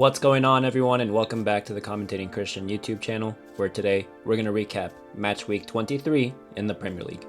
What's going on, everyone, and welcome back to the Commentating Christian YouTube channel, where today we're going to recap match week 23 in the Premier League.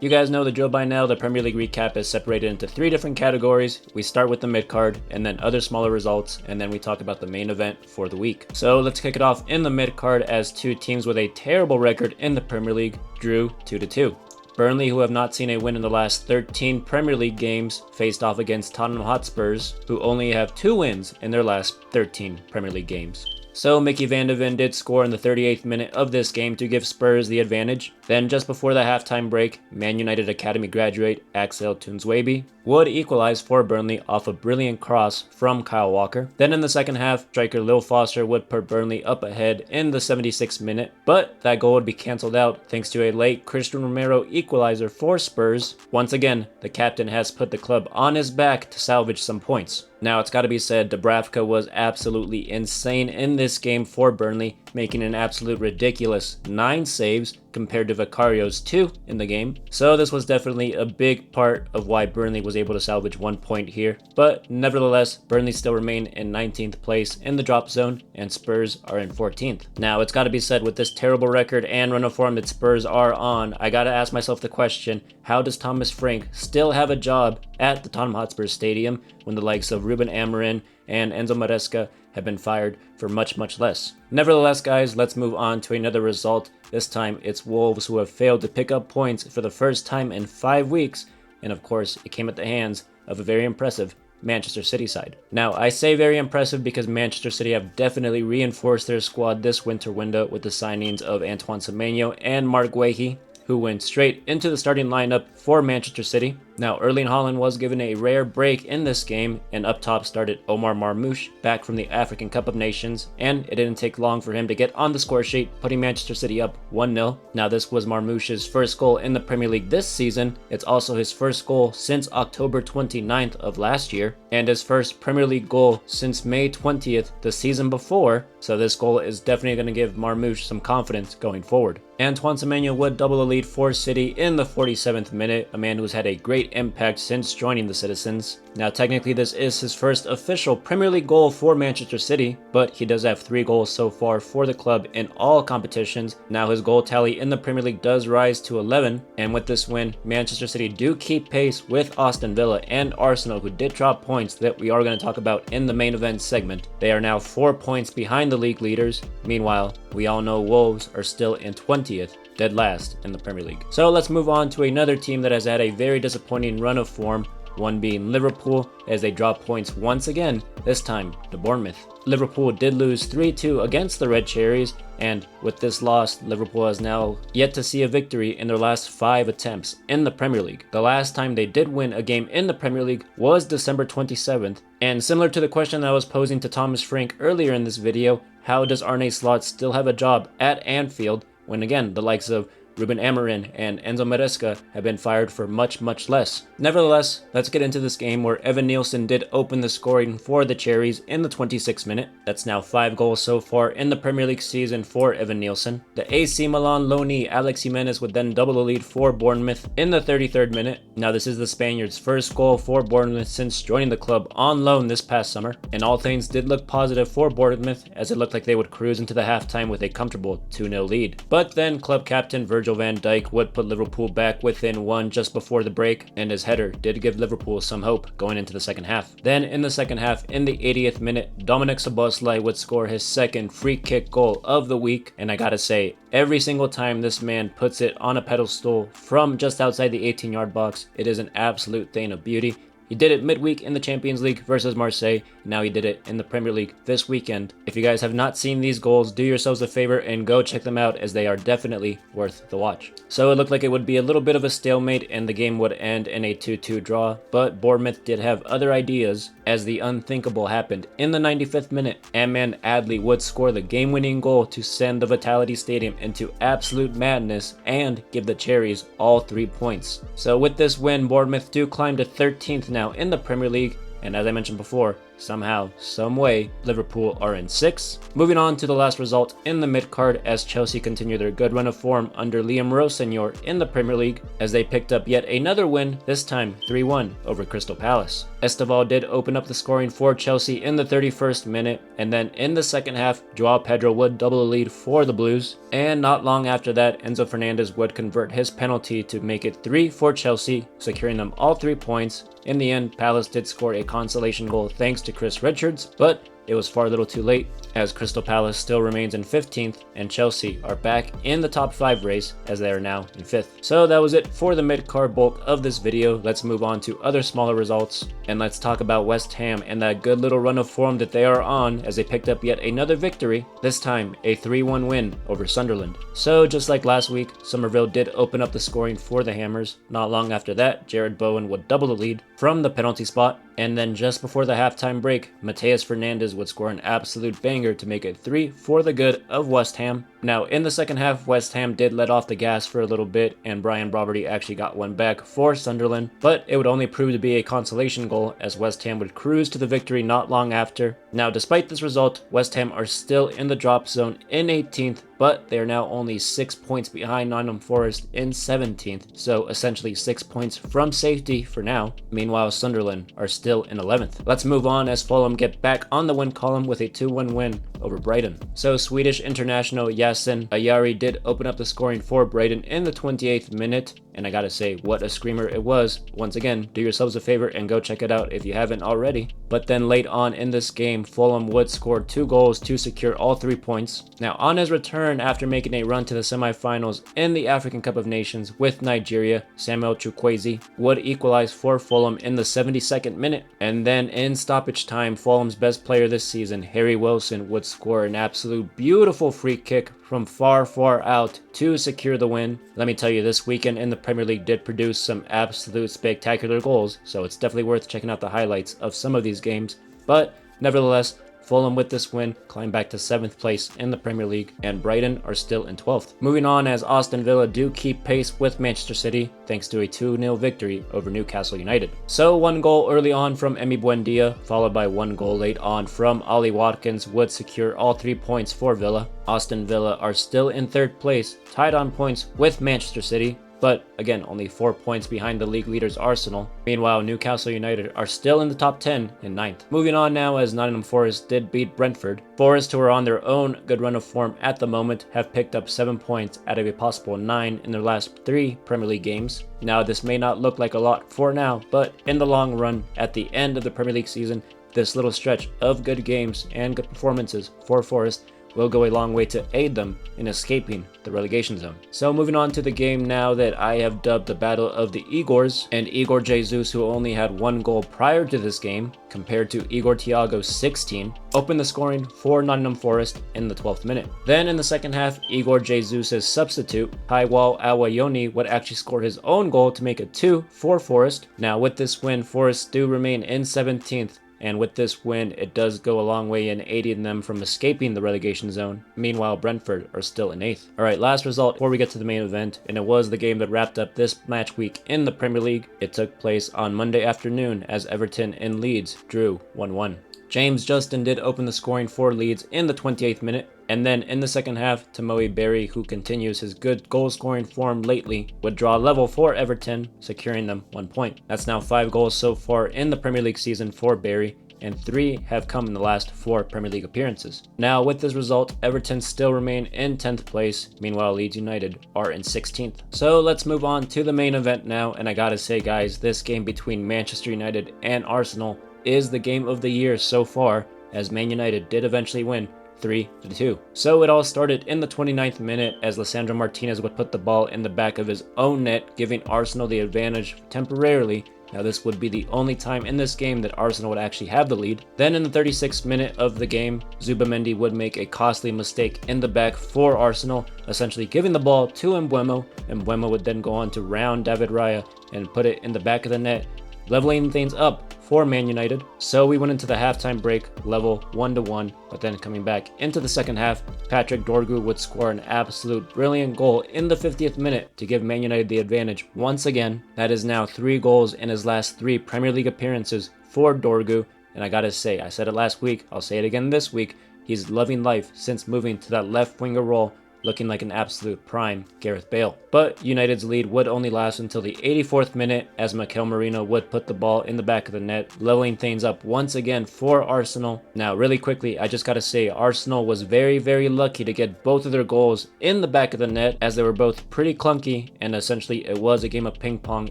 You guys know the drill by now. The Premier League recap is separated into 3 different categories. We start with the mid-card, and then other smaller results, and then we talk about the main event for the week. So let's kick it off in the mid-card as 2 teams with a terrible record in the Premier League drew 2-2. Burnley, who have not seen a win in the last 13 Premier League games, faced off against Tottenham Hotspurs, who only have 2 wins in their last 13 Premier League games. So Mickey van de Ven did score in the 38th minute of this game to give Spurs the advantage. Then just before the halftime break, Man United Academy graduate Axel Tuanzebe would equalize for Burnley off a brilliant cross from Kyle Walker. Then in the second half, striker Lil Foster would put Burnley up ahead in the 76th minute, but that goal would be cancelled out thanks to a late Christian Romero equalizer for Spurs. Once again, the captain has put the club on his back to salvage some points. Now, it's got to be said, Dubravka was absolutely insane in this game for Burnley, making an absolute ridiculous 9 saves compared to Vicario's 2 in the game. So this was definitely a big part of why Burnley was able to salvage 1 point here. But nevertheless, Burnley still remain in 19th place in the drop zone, and Spurs are in 14th. Now, it's got to be said, with this terrible record and run of form that Spurs are on, I got to ask myself the question, how does Thomas Frank still have a job at the Tottenham Hotspur Stadium when the likes of Ruben Amorim and Enzo Maresca have been fired for much less? Nevertheless, guys, let's move on to another result. This time it's Wolves, who have failed to pick up points for the first time in 5 weeks, and of course it came at the hands of a very impressive Manchester City side. Now, I say very impressive because Manchester City have definitely reinforced their squad this winter window with the signings of Antoine Semenyo and Mark Guehi, who went straight into the starting lineup for Manchester City. Now, Erling Haaland was given a rare break in this game, and up top started Omar Marmoush, back from the African Cup of Nations, and it didn't take long for him to get on the score sheet, putting Manchester City up 1-0. Now, this was Marmoush's first goal in the Premier League this season. It's also his first goal since October 29th of last year, and his first Premier League goal since May 20th the season before, so this goal is definitely going to give Marmoush some confidence going forward. Antoine Semenyo would double the lead for City in the 47th minute, a man who's had a great impact since joining the Citizens. Now, technically this is his first official Premier League goal for Manchester City, but he does have 3 goals so far for the club in all competitions. Now, his goal tally in the Premier League does rise to 11, and with this win, Manchester City do keep pace with Aston Villa and Arsenal, who did drop points that we are going to talk about in the main event segment. They are now 4 points behind the league leaders. Meanwhile, we all know Wolves are still in 20th, dead last in the Premier League. So let's move on to another team that has had a very disappointing run of form, one being Liverpool, as they drop points once again, this time to Bournemouth. Liverpool did lose 3-2 against the Red Cherries, and with this loss, Liverpool has now yet to see a victory in their last 5 attempts in the Premier League. The last time they did win a game in the Premier League was December 27th, and similar to the question that I was posing to Thomas Frank earlier in this video, how does Arne Slot still have a job at Anfield when, again, the likes of Ruben Amorim and Enzo Maresca have been fired for much less? Nevertheless, let's get into this game where Evan Nielsen did open the scoring for the Cherries in the 26th minute. That's now 5 goals so far in the Premier League season for Evan Nielsen. The AC Milan loanee Alex Jimenez would then double the lead for Bournemouth in the 33rd minute. Now, this is the Spaniard's first goal for Bournemouth since joining the club on loan this past summer, and all things did look positive for Bournemouth, as it looked like they would cruise into the halftime with a comfortable 2-0 lead. But then club captain Virgil van Dijk would put Liverpool back within 1 just before the break, and his header did give Liverpool some hope going into the second half. Then in the second half, in the 80th minute, Dominic Szoboszlai would score his second free kick goal of the week, and I gotta say, every single time this man puts it on a pedestal from just outside the 18-yard box, it is an absolute thing of beauty. He did it midweek in the Champions League versus Marseille. Now he did it in the Premier League this weekend. If you guys have not seen these goals, do yourselves a favor and go check them out, as they are definitely worth the watch. So it looked like it would be a little bit of a stalemate and the game would end in a 2-2 draw, but Bournemouth did have other ideas, as the unthinkable happened. In the 95th minute, Amman Adli would score the game-winning goal to send the Vitality Stadium into absolute madness and give the Cherries all 3 points. So with this win, Bournemouth do climb to 13th now in the Premier League, and as I mentioned before, somehow, some way, Liverpool are in 6. Moving on to the last result in the mid-card as Chelsea continue their good run of form under Liam Rosselló in the Premier League as they picked up yet another win, this time 3-1 over Crystal Palace. Esteval did open up the scoring for Chelsea in the 31st minute, and then in the second half, Joao Pedro would double the lead for the Blues, and not long after that, Enzo Fernandez would convert his penalty to make it 3 for Chelsea, securing them all 3 points. In the end, Palace did score a consolation goal thanks to Chris Richards, but it was far little too late, as Crystal Palace still remains in 15th, and Chelsea are back in the top 5 race, as they are now in 5th. So that was it for the mid-card bulk of this video. Let's move on to other smaller results, and let's talk about West Ham and that good little run of form that they are on, as they picked up yet another victory, this time a 3-1 win over Sunderland. So just like last week, Somerville did open up the scoring for the Hammers. Not long after that, Jared Bowen would double the lead from the penalty spot, and then just before the halftime break, Mateus Fernandes would score an absolute banger to make it 3 for the good of West Ham. Now, in the second half, West Ham did let off the gas for a little bit, and Brian Brobberty actually got one back for Sunderland, but it would only prove to be a consolation goal as West Ham would cruise to the victory not long after. Now, despite this result, West Ham are still in the drop zone in 18th, but they are now only 6 points behind Nottingham Forest in 17th, so essentially 6 points from safety for now. Meanwhile, Sunderland are still in 11th. Let's move on as Fulham get back on the win column with a 2-1 win over Brighton. So Swedish international Yasin Ayari did open up the scoring for Brighton in the 28th minute, and I gotta say, what a screamer it was. Once again, do yourselves a favor and go check it out if you haven't already. But then late on in this game, Fulham would score 2 goals to secure all 3 points. Now, on his return after making a run to the semifinals in the African Cup of Nations with Nigeria, Samuel Chukwueze would equalize for Fulham in the 72nd minute. And then in stoppage time, Fulham's best player this season, Harry Wilson, would score an absolute beautiful free kick from far out to secure the win. Let me tell you, this weekend in the Premier League did produce some absolute spectacular goals, so it's definitely worth checking out the highlights of some of these games. But nevertheless, Fulham with this win climb back to 7th place in the Premier League, and Brighton are still in 12th. Moving on as Aston Villa do keep pace with Manchester City thanks to a 2-0 victory over Newcastle United. So 1 goal early on from Emi Buendia, followed by 1 goal late on from Ollie Watkins would secure all 3 points for Villa. Aston Villa are still in 3rd place, tied on points with Manchester City, but again, only 4 points behind the league leaders Arsenal. Meanwhile, Newcastle United are still in the top 10 in 9th. Moving on now as Nottingham Forest did beat Brentford. Forest, who are on their own good run of form at the moment, have picked up 7 points out of a possible 9 in their last 3 Premier League games. Now, this may not look like a lot for now, but in the long run, at the end of the Premier League season, this little stretch of good games and good performances for Forest will go a long way to aid them in escaping the relegation zone. So moving on to the game now that I have dubbed the Battle of the Igors, and Igor Jesus, who only had 1 goal prior to this game, compared to Igor Thiago's 16, opened the scoring for Nottingham Forest in the 12th minute. Then in the second half, Igor Jesus' substitute, Taiwo Awayoni, would actually score his own goal to make it 2 for Forest. Now with this win, Forest do remain in 17th, and with this win, it does go a long way in aiding them from escaping the relegation zone. Meanwhile, Brentford are still in 8th. Alright, last result before we get to the main event, and it was the game that wrapped up this match week in the Premier League. It took place on Monday afternoon as Everton and Leeds drew 1-1. James Justin did open the scoring for Leeds in the 28th minute, and then in the second half, Tamoe Berry, who continues his good goal-scoring form lately, would draw level for Everton, securing them 1 point. That's now 5 goals so far in the Premier League season for Berry, and 3 have come in the last 4 Premier League appearances. Now, with this result, Everton still remain in 10th place, meanwhile Leeds United are in 16th. So let's move on to the main event now, and I gotta say guys, this game between Manchester United and Arsenal is the game of the year so far, as Man United did eventually win 3-2. So it all started in the 29th minute as Lisandro Martinez would put the ball in the back of his own net, giving Arsenal the advantage temporarily. Now this would be the only time in this game that Arsenal would actually have the lead. Then in the 36th minute of the game, Zubamendi would make a costly mistake in the back for Arsenal, essentially giving the ball to Mbeumo, and Mbeumo would then go on to round David Raya and put it in the back of the net, leveling things up for Man United. So we went into the halftime break level 1-1, but then coming back into the second half, Patrick Dorgu would score an absolute brilliant goal in the 50th minute to give Man United the advantage once again. That is now 3 goals in his last 3 Premier League appearances for Dorgu, And I gotta say, I said it last week, I'll say it again this week, he's loving life since moving to that left winger role, looking like an absolute prime Gareth Bale. But United's lead would only last until the 84th minute, as Mikel Merino would put the ball in the back of the net, leveling things up once again for Arsenal. Now really quickly, I just gotta say Arsenal was very, very lucky to get both of their goals in the back of the net, as they were both pretty clunky, and essentially it was a game of ping pong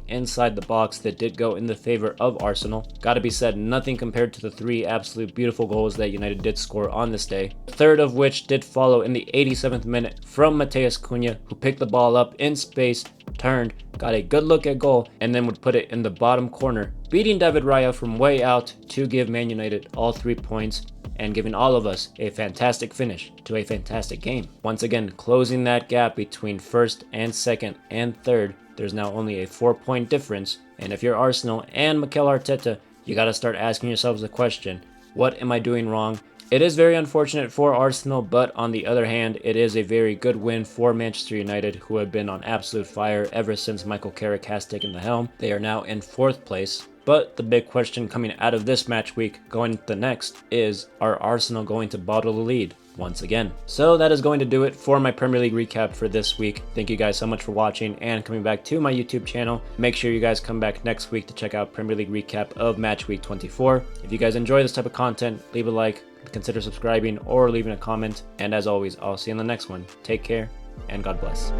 inside the box that did go in the favor of Arsenal. Gotta be said, nothing compared to the 3 absolute beautiful goals that United did score on this day. The third of which did follow in the 87th minute from Mateus Cunha, who picked the ball up in space, turned, got a good look at goal, and then would put it in the bottom corner, beating David Raya from way out to give Man United all 3 points and giving all of us a fantastic finish to a fantastic game. Once again, closing that gap between first and second and third. There's now only a 4-point difference, and if you're Arsenal and Mikel Arteta, you gotta start asking yourselves the question, what am I doing wrong? It is very unfortunate for Arsenal, but on the other hand, it is a very good win for Manchester United, who have been on absolute fire ever since Michael Carrick has taken the helm. They are now in 4th place. But the big question coming out of this match week going into the next is, are Arsenal going to bottle the lead once again? So that is going to do it for my Premier League recap for this week. Thank you guys so much for watching and coming back to my YouTube channel. Make sure you guys come back next week to check out Premier League recap of match week 24. If you guys enjoy this type of content, leave a like, consider subscribing or leaving a comment, and as always, I'll see you in the next one. Take care and God bless.